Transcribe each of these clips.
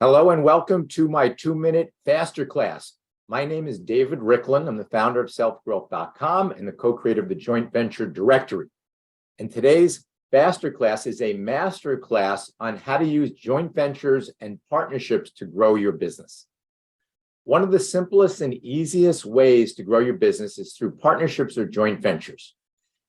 Hello and welcome to my 2-minute faster class. My name is David Riklan. I'm the founder of selfgrowth.com and the co-creator of the Joint Venture Directory. And today's faster class is a master class on how to use joint ventures and partnerships to grow your business. One of the simplest and easiest ways to grow your business is through partnerships or joint ventures.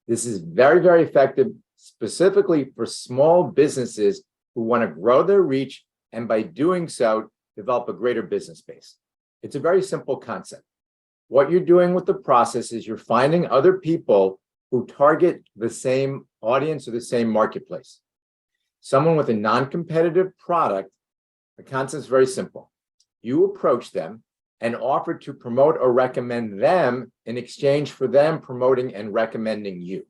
This is very, very effective, specifically for small businesses who want to grow their reach and by doing so, develop a greater business base. It's a very simple concept. What you're doing with the process is you're finding other people who target the same audience or the same marketplace. Someone with a non-competitive product, the concept is very simple. You approach them and offer to promote or recommend them in exchange for them promoting and recommending you.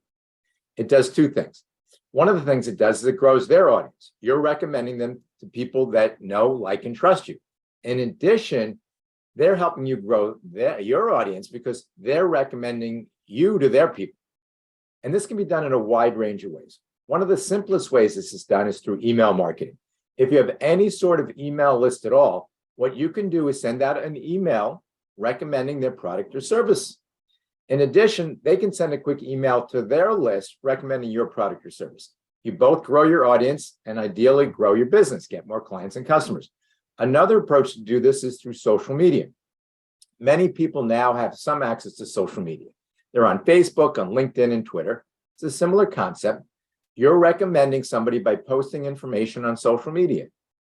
It does two things. One of the things it does is it grows their audience. You're recommending them to people that know, like, and trust you. In addition, they're helping you grow your audience because they're recommending you to their people. And this can be done in a wide range of ways. One of the simplest ways this is done is through email marketing. If you have any sort of email list at all, what you can do is send out an email recommending their product or service. In addition, they can send a quick email to their list recommending your product or service. You both grow your audience and ideally grow your business, get more clients and customers. Another approach to do this is through social media. Many people now have some access to social media. They're on Facebook, on LinkedIn, and Twitter. It's a similar concept. You're recommending somebody by posting information on social media,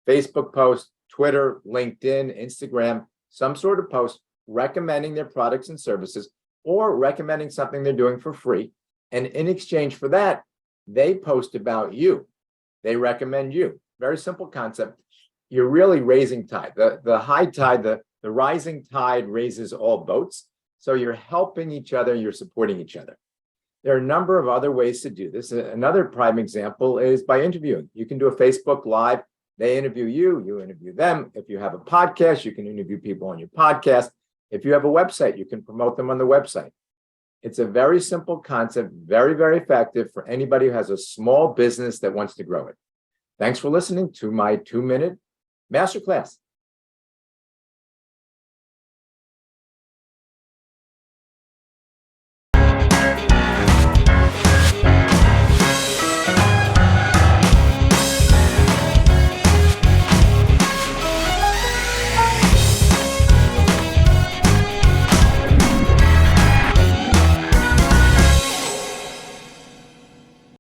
Facebook post, Twitter, LinkedIn, Instagram, some sort of post recommending their products and services or recommending something they're doing for free. And in exchange for that, they post about you. They recommend you. Very simple concept. You're really raising tide. The high tide, the rising tide raises all boats. So you're helping each other, you're supporting each other. There are a number of other ways to do this. Another prime example is by interviewing. You can do a Facebook Live. They interview you, you interview them. If you have a podcast, you can interview people on your podcast. If you have a website, you can promote them on the website. It's a very simple concept, very, very effective for anybody who has a small business that wants to grow it. Thanks for listening to my 2-minute masterclass.